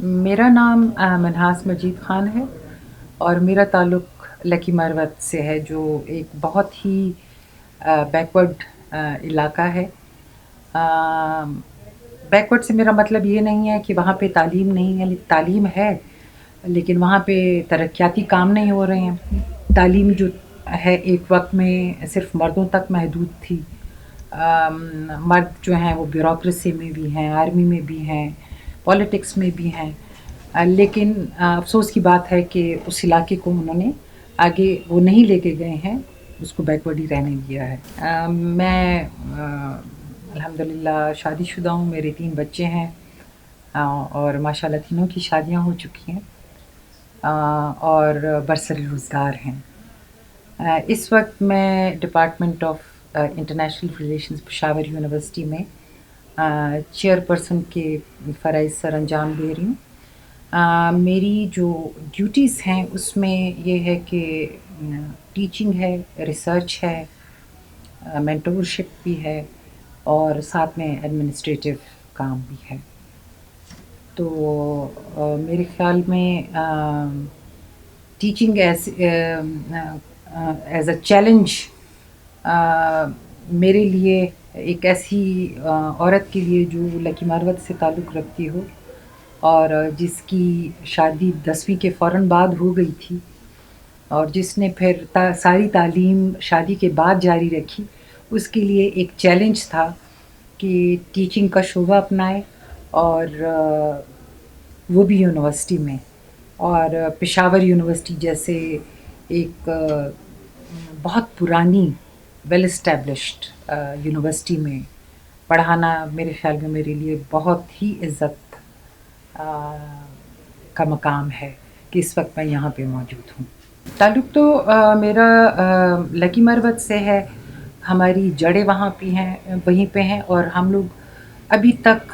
میرا نام منہاس مجید خان ہے اور میرا تعلق لکی مروت سے ہے، جو ایک بہت ہی بیکورڈ علاقہ ہے۔ بیکورڈ سے میرا مطلب یہ نہیں ہے کہ وہاں پہ تعلیم نہیں ہے، تعلیم ہے لیکن وہاں پہ ترقیاتی کام نہیں ہو رہے ہیں۔ تعلیم جو ہے ایک وقت میں صرف مردوں تک محدود تھی۔ مرد جو ہیں وہ بیوروکریسی میں بھی ہیں، آرمی میں بھی ہیں، پالیٹکس میں بھی ہیں، لیکن افسوس کی بات ہے کہ اس علاقے کو انہوں نے آگے وہ نہیں لے کے گئے ہیں، اس کو بیکورڈ ہی رہنے دیا ہے۔ میں الحمدللہ شادی شدہ ہوں، میرے 3 بچے ہیں اور ماشاءاللہ تینوں کی شادیاں ہو چکی ہیں اور برسر روزگار ہیں۔ اس وقت میں department of international relations Peshawar university میں چیئر پرسن کے فرائض سر انجام دے رہی ہوں۔ میری جو ڈیوٹیز ہیں اس میں یہ ہے کہ ٹیچنگ ہے، ریسرچ ہے، مینٹورشپ بھی ہے اور ساتھ میں ایڈمنسٹریٹو کام بھی ہے۔ تو میرے خیال میں ٹیچنگ ایز اے چیلنج میرے لیے، ایک ایسی عورت کے لیے جو لکی مروت سے تعلق رکھتی ہو اور جس کی شادی 10ویں کے فوراً بعد ہو گئی تھی اور جس نے پھر ساری تعلیم شادی کے بعد جاری رکھی، اس کے لیے ایک چیلنج تھا کہ ٹیچنگ کا شعبہ اپنائے اور وہ بھی یونیورسٹی میں، اور پشاور یونیورسٹی جیسے ایک بہت پرانی ویل اسٹیبلشڈ یونیورسٹی میں پڑھانا میرے خیال میں میرے لیے بہت ہی عزت کا مقام ہے کہ اس وقت میں یہاں پہ موجود ہوں۔ تعلق تو میرا لکی مروت سے ہے، ہماری جڑیں وہاں پہ ہیں، وہیں پہ ہیں، اور ہم لوگ ابھی تک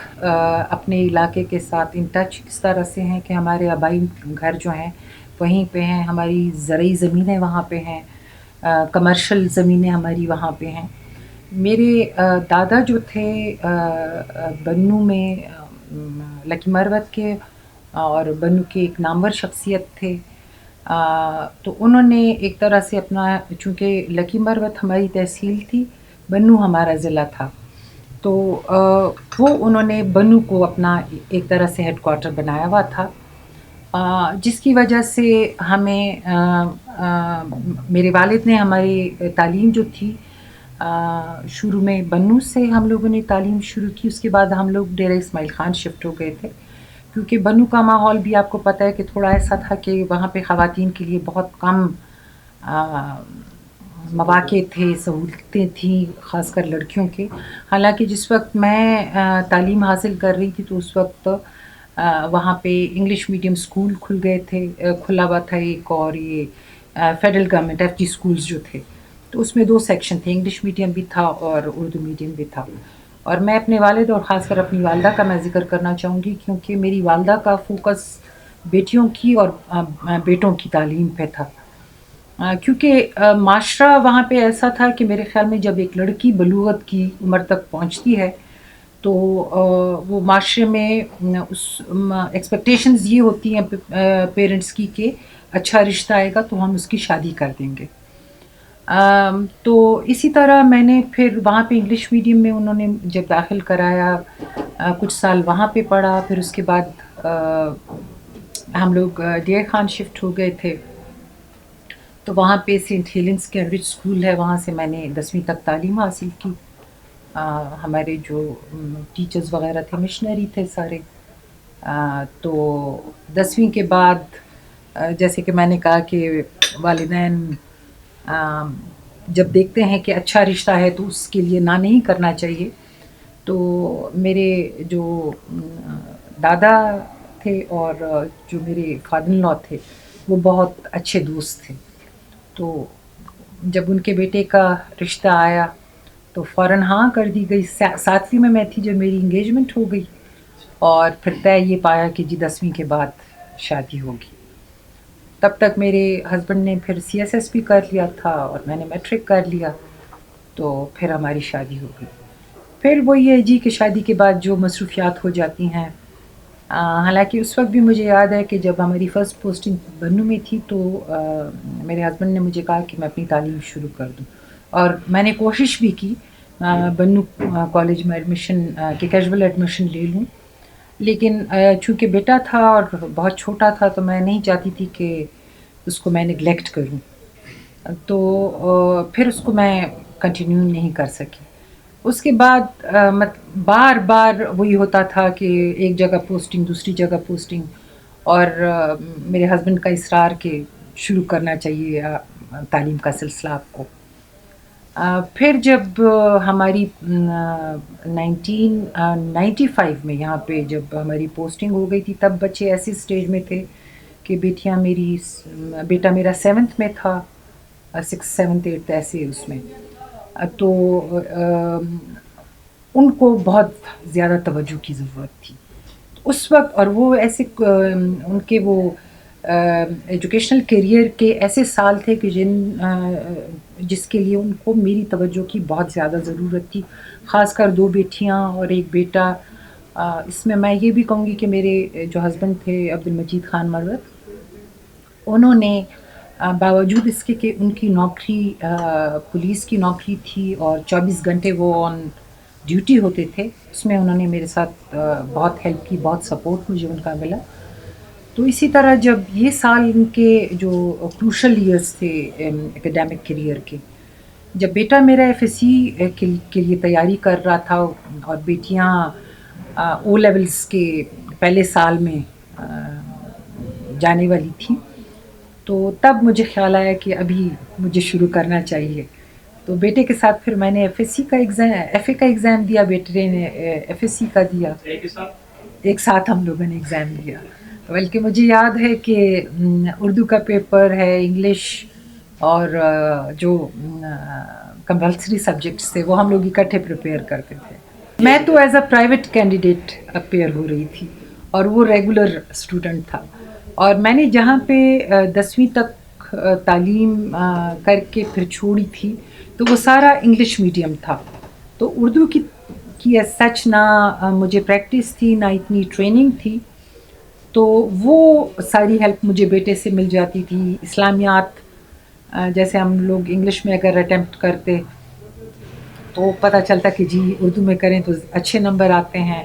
اپنے علاقے کے ساتھ ان ٹچ اس طرح سے ہیں کہ ہمارے آبائی گھر جو ہیں وہیں پہ ہیں، ہماری زرعی زمینیں وہاں پہ ہیں، کمرشل زمینیں ہماری وہاں پہ ہیں۔ میرے دادا جو تھے بنو میں لکی مروت کے، اور بنو کے ایک نامور شخصیت تھے، تو انہوں نے ایک طرح سے اپنا، چونکہ لکی مروت ہماری تحصیل تھی، بنو ہمارا ضلع تھا، تو وہ انہوں نے بنو کو اپنا ایک طرح سے ہیڈ کوارٹر بنایا ہوا تھا، جس کی وجہ سے ہمیں میرے والد نے ہماری تعلیم جو تھی شروع میں بنو سے ہم لوگوں نے تعلیم شروع کی، اس کے بعد ہم لوگ ڈیرہ اسماعیل خان شفٹ ہو گئے تھے، کیونکہ بنو کا ماحول بھی آپ کو پتہ ہے کہ تھوڑا ایسا تھا کہ وہاں پہ خواتین کے لیے بہت کم مواقع تھے، سہولتیں تھیں، خاص کر لڑکیوں کے۔ حالانکہ جس وقت میں تعلیم حاصل کر رہی تھی تو اس وقت وہاں پہ انگلش میڈیم اسکول کھلا ہوا تھا ایک، اور یہ فیڈرل گورنمنٹ FG اسکولز جو تھے، تو اس میں 2 سیکشن تھے، انگلش میڈیم بھی تھا اور اردو میڈیم بھی تھا۔ اور میں اپنے والد اور خاص کر اپنی والدہ کا میں ذکر کرنا چاہوں گی، کیونکہ میری والدہ کا فوکس بیٹیوں کی اور بیٹوں کی تعلیم پہ تھا، کیونکہ معاشرہ وہاں پہ ایسا تھا کہ میرے خیال میں جب ایک لڑکی بلوغت کی عمر تک پہنچتی ہے تو وہ معاشرے میں اس ایکسپیکٹیشنز یہ ہوتی ہیں پیرنٹس کی کہ اچھا رشتہ آئے گا تو ہم اس کی شادی کر دیں گے۔ تو اسی طرح میں نے پھر وہاں پہ انگلش میڈیم میں انہوں نے جب داخل کرایا، کچھ سال وہاں پہ پڑھا، پھر اس کے بعد ہم لوگ ڈیر خان شفٹ ہو گئے تھے، تو وہاں پہ سینٹ ہیلنس کیمبرج اسکول ہے، وہاں سے میں نے 10ویں تک تعلیم حاصل کی۔ ہمارے جو ٹیچرز وغیرہ تھے مشنری تھے سارے، تو 10ویں کے بعد جیسے کہ میں نے کہا کہ والدین جب دیکھتے ہیں کہ اچھا رشتہ ہے تو اس کے لیے نہ نہیں کرنا چاہیے، تو میرے جو دادا تھے اور جو میرے فادر ان لا تھے وہ بہت اچھے دوست تھے، تو جب ان کے بیٹے کا رشتہ آیا تو فوراً ہاں کر دی گئی۔ 7ویں میں تھی جب میری انگیجمنٹ ہو گئی، اور پھر طے یہ پایا کہ جی 10ویں کے بعد شادی ہوگی۔ تب تک میرے ہسبینڈ نے پھر CSS بھی کر لیا تھا اور میں نے میٹرک کر لیا، تو پھر ہماری شادی ہو گئی۔ پھر وہ یہ جی کہ شادی کے بعد جو مصروفیات ہو جاتی ہیں حالانکہ اس وقت بھی مجھے یاد ہے کہ جب ہماری فرسٹ پوسٹنگ بنوں میں تھی تو میرے ہسبینڈ نے مجھے کہا کہ میں اپنی تعلیم شروع کر دوں، اور میں نے کوشش بھی کی بنوں کالج میں ایڈمیشن کہ کیجول ایڈمیشن لے لوں، لیکن چونکہ بیٹا تھا اور بہت چھوٹا تھا تو میں نہیں چاہتی تھی کہ اس کو میں نگلیکٹ کروں، تو پھر اس کو میں کنٹینیو نہیں کر سکی۔ اس کے بعد بار بار وہی ہوتا تھا کہ ایک جگہ پوسٹنگ دوسری جگہ پوسٹنگ، اور میرے ہسبینڈ کا اصرار کہ شروع کرنا چاہیے تعلیم کا سلسلہ آپ کو۔ پھر جب ہماری 1995 میں یہاں پہ جب ہماری پوسٹنگ ہو گئی تھی، تب بچے ایسے اسٹیج میں تھے کہ بیٹا میرا 7th میں تھا، 6th 7th 8th ایسے اس میں، تو ان کو بہت زیادہ توجہ کی ضرورت تھی اس وقت، اور وہ ایسے ان کے وہ ایجوکیشنل کیریئر کے ایسے سال تھے کہ جس کے لیے ان کو میری توجہ کی بہت زیادہ ضرورت تھی، خاص کر 2 بیٹیاں اور ایک بیٹا۔ اس میں یہ بھی کہوں گی کہ میرے جو ہسبینڈ تھے عبد المجید خان مروت، انہوں نے باوجود اس کے کہ ان کی نوکری پولیس کی نوکری تھی اور 24 گھنٹے وہ آن ڈیوٹی ہوتے تھے، اس میں انہوں نے میرے ساتھ بہت ہیلپ کی، بہت سپورٹ مجھے ان کا ملا۔ تو اسی طرح جب یہ سال ان کے جو کروشل ایئرس تھے اکیڈیمک کیریئر کے، جب بیٹا میرا ایف ایس سی کے لیے تیاری کر رہا تھا اور بیٹیاں او لیولس کے پہلے سال میں جانے والی تھیں، تو تب مجھے خیال آیا کہ ابھی مجھے شروع کرنا چاہیے۔ تو بیٹے کے ساتھ پھر میں نے ایف اے کا ایگزام دیا، بیٹے نے ایف ایس سی کا دیا، ایک ساتھ ہم لوگوں نے ایگزام دیا۔ بلکہ مجھے یاد ہے کہ اردو کا پیپر ہے، انگلش اور جو کمپلسری سبجیکٹس تھے وہ ہم لوگ اکٹھے پریپیئر کرتے تھے۔ میں تو as a private candidate appear ہو رہی تھی اور وہ ریگولر اسٹوڈنٹ تھا، اور میں نے جہاں پہ 10ویں تک تعلیم کر کے پھر چھوڑی تھی تو وہ سارا انگلش میڈیم تھا، تو اردو کی ایز سچ نہ مجھے پریکٹس تھی نہ اتنی ٹریننگ تھی، تو وہ ساری ہیلپ مجھے بیٹے سے مل جاتی تھی۔ اسلامیات جیسے ہم لوگ انگلش میں اگر اٹیمپٹ کرتے تو پتہ چلتا کہ جی اردو میں کریں تو اچھے نمبر آتے ہیں،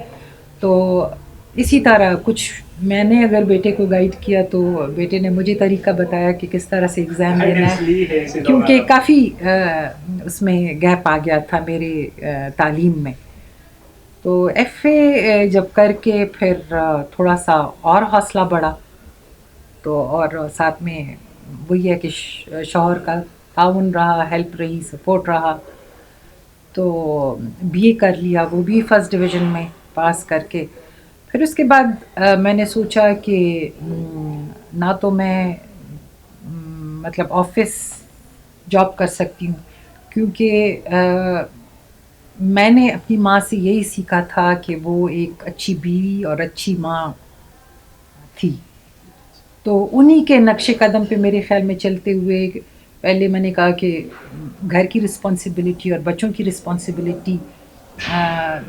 تو اسی طرح کچھ میں نے اگر بیٹے کو گائیڈ کیا تو بیٹے نے مجھے طریقہ بتایا کہ کس طرح سے ایگزام دینا ہے، کیونکہ کافی اس میں گیپ آ گیا تھا میرے تعلیم میں۔ تو ایف اے جب کر کے پھر تھوڑا سا اور حوصلہ بڑھا، تو اور ساتھ میں وہی ہے کہ شوہر کا تعاون رہا، ہیلپ رہی، سپورٹ رہا، تو بی اے کر لیا، وہ بھی فرسٹ ڈویژن میں پاس کر کے پھر اس کے بعد میں نے سوچا کہ نہ تو میں مطلب آفس جاب کر سکتی ہوں، کیونکہ میں نے اپنی ماں سے یہی سیکھا تھا کہ وہ ایک اچھی بیوی اور اچھی ماں تھی، تو انہی کے نقش قدم پہ میرے خیال میں چلتے ہوئے پہلے میں نے کہا کہ گھر کی رسپانسبلٹی اور بچوں کی رسپانسبلٹی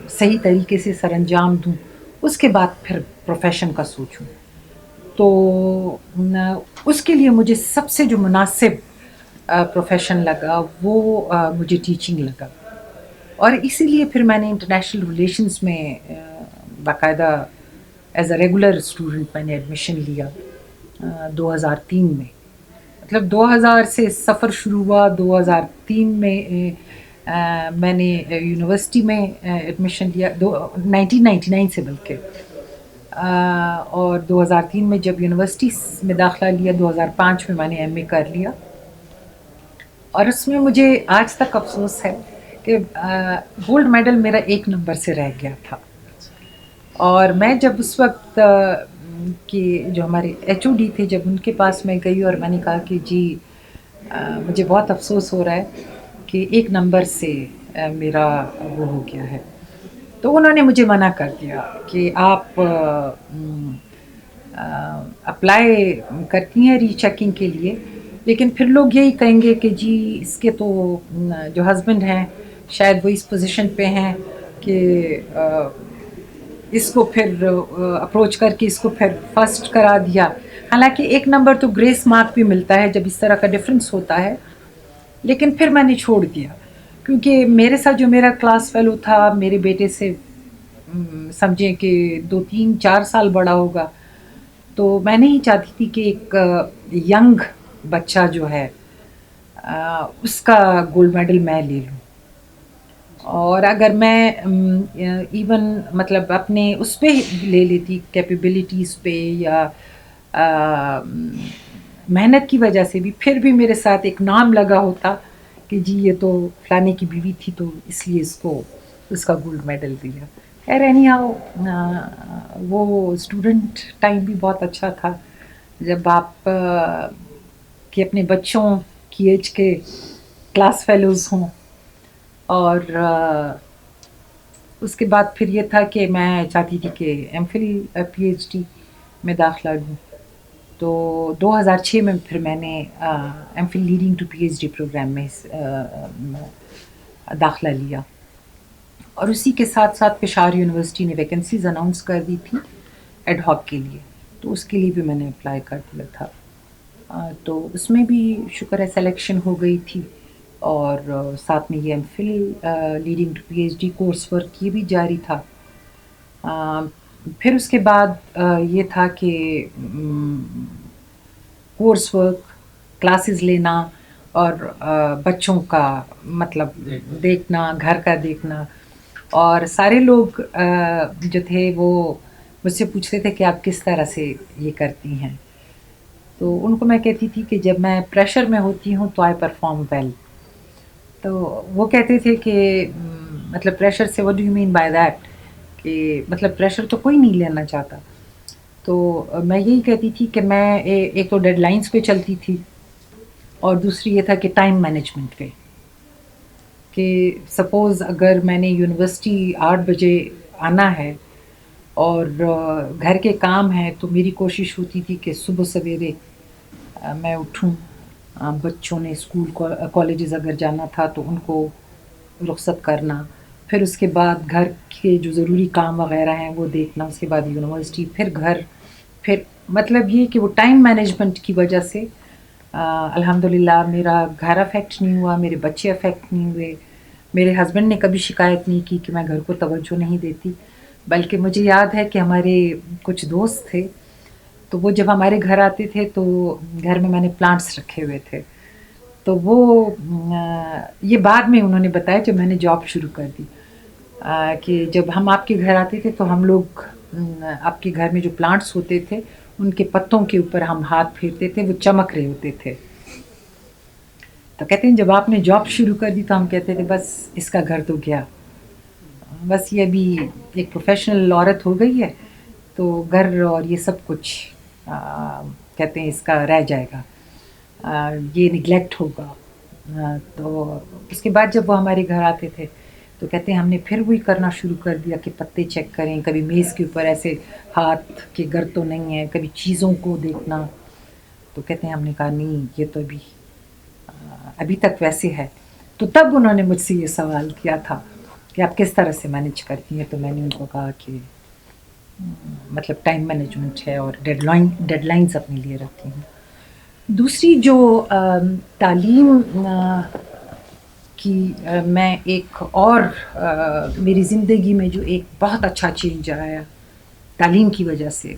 صحیح طریقے سے سر انجام دوں، اس کے بعد پھر پروفیشن کا سوچوں۔ تو اس کے لیے مجھے سب سے جو مناسب پروفیشن لگا وہ مجھے ٹیچنگ لگا، اور اسی لیے پھر میں نے انٹرنیشنل ریلیشنز میں باقاعدہ ایز اے ریگولر اسٹوڈنٹ میں نے ایڈمیشن لیا 2003 میں، مطلب 2000 سے سفر شروع ہوا، 2003 میں میں نے یونیورسٹی میں ایڈمیشن لیا 1999 سے، بلکہ اور 2003 میں جب یونیورسٹی میں داخلہ لیا، 2005 میں نے ایم اے کر لیا، اور اس میں مجھے آج تک افسوس ہے کہ گولڈ میڈل میرا 1 نمبر سے رہ گیا تھا، اور میں جب اس وقت کہ جو ہمارے ایچ او ڈی تھے جب ان کے پاس میں گئی اور میں نے کہا کہ جی مجھے بہت افسوس ہو رہا ہے کہ 1 نمبر سے میرا وہ ہو گیا ہے، تو انہوں نے مجھے منع کر دیا کہ آپ اپلائی کرتی ہیں ری چیکنگ کے لیے، لیکن پھر لوگ یہی کہیں گے کہ جی اس کے تو جو ہسبینڈ ہیں شاید وہ اس پوزیشن پہ ہیں کہ اس کو پھر اپروچ کر کے اس کو پھر فرسٹ کرا دیا. حالانکہ 1 نمبر تو گریس مارک بھی ملتا ہے جب اس طرح کا ڈفرینس ہوتا ہے، لیکن پھر میں نے چھوڑ دیا کیونکہ میرے ساتھ جو میرا کلاس فیلو تھا میرے بیٹے سے سمجھیں کہ 2 3 4 سال بڑا ہوگا، تو میں نہیں چاہتی تھی کہ ایک ینگ بچہ جو ہے اس کا گولڈ میڈل میں لے لوں. اور اگر میں ایون مطلب اپنے اس پہ لے لیتی کیپیبلٹیز پہ یا محنت کی وجہ سے بھی، پھر بھی میرے ساتھ ایک نام لگا ہوتا کہ جی یہ تو فلانے کی بیوی تھی تو اس لیے اس کو اس کا گولڈ میڈل دیا. خیر اینی ہاؤ وہ اسٹوڈنٹ ٹائم بھی بہت اچھا تھا جب آپ کہ اپنے بچوں کی ایج کے کلاس فیلوز ہوں. اور اس کے بعد پھر یہ تھا کہ میں چاہتی تھی کہ M Phil P H D میں داخلہ لوں، تو 2006 میں پھر میں نے M Phil leading to P H D program میں داخلہ لیا. اور اسی کے ساتھ ساتھ پشاور یونیورسٹی نے ویکنسیز اناؤنس کر دی تھی ایڈ ہاک کے لیے، تو اس کے لیے بھی میں نے اپلائی کر دیا تھا. تو اس میں بھی شکر ہے سلیکشن ہو گئی تھی. اور ساتھ میں یہ M Phil leading to P H D course work یہ بھی جاری تھا. پھر اس کے بعد یہ تھا کہ کورس ورک کلاسز لینا اور بچوں کا مطلب دیکھنا، گھر کا دیکھنا. اور سارے لوگ جو تھے وہ مجھ سے پوچھتے تھے کہ آپ کس طرح سے یہ کرتی ہیں، تو ان کو میں کہتی تھی کہ جب میں پریشر میں ہوتی ہوں تو آئی پرفارم ویل. تو وہ کہتے تھے کہ مطلب پریشر سے what do you mean by that, کہ مطلب پریشر تو کوئی نہیں لینا چاہتا. تو میں یہی کہتی تھی کہ میں ایک تو ڈیڈ لائنس پہ چلتی تھی، اور دوسری یہ تھا کہ ٹائم مینجمنٹ پہ، کہ سپوز اگر میں نے یونیورسٹی 8 بجے آنا ہے اور گھر کے کام ہیں، تو میری کوشش ہوتی تھی کہ صبح سویرے میں اٹھوں. بچوں نے اسکول کالجز اگر جانا تھا تو ان کو رخصت کرنا، پھر اس کے بعد گھر کے جو ضروری کام وغیرہ ہیں وہ دیکھنا، اس کے بعد یونیورسٹی، پھر گھر، پھر مطلب یہ کہ وہ ٹائم مینجمنٹ کی وجہ سے الحمدللہ میرا گھر افیکٹ نہیں ہوا، میرے بچے افیکٹ نہیں ہوئے. میرے ہسبینڈ نے کبھی شکایت نہیں کی کہ میں گھر کو توجہ نہیں دیتی، بلکہ مجھے یاد ہے کہ ہمارے کچھ دوست تھے تو وہ جب ہمارے گھر آتے تھے تو گھر میں نے پلانٹس رکھے ہوئے تھے، تو وہ یہ بعد میں انہوں نے بتایا جب میں نے جاب شروع کر دی کہ جب ہم آپ کے گھر آتے تھے تو ہم لوگ آپ کے گھر میں جو پلانٹس ہوتے تھے ان کے پتوں کے اوپر ہم ہاتھ پھیرتے تھے، وہ چمک رہے ہوتے تھے. تو کہتے ہیں جب آپ نے جاب شروع کر دی تو ہم کہتے تھے بس اس کا گھر تو گیا، بس یہ ابھی ایک پروفیشنل عورت ہو گئی ہے تو گھر اور یہ سب کچھ کہتے ہیں اس کا رہ جائے گا، یہ نگلیکٹ ہوگا. تو اس کے بعد جب وہ ہمارے گھر آتے تھے تو کہتے ہیں ہم نے پھر وہی کرنا شروع کر دیا کہ پتے چیک کریں، کبھی میز کے اوپر ایسے ہاتھ کے گر تو نہیں ہیں، کبھی چیزوں کو دیکھنا. تو کہتے ہیں ہم نے کہا نہیں یہ تو ابھی تک ویسے ہے. تو تب انہوں نے مجھ سے یہ سوال کیا تھا کہ آپ کس طرح سے مینیج کرتی ہیں، تو میں نے ان کو کہا کہ مطلب ٹائم مینجمنٹ ہے اور ڈیڈ لائنس اپنے لیے رکھتی ہوں. دوسری جو تعلیم کی میں ایک اور میری زندگی میں جو ایک بہت اچھا چینج آیا تعلیم کی وجہ سے،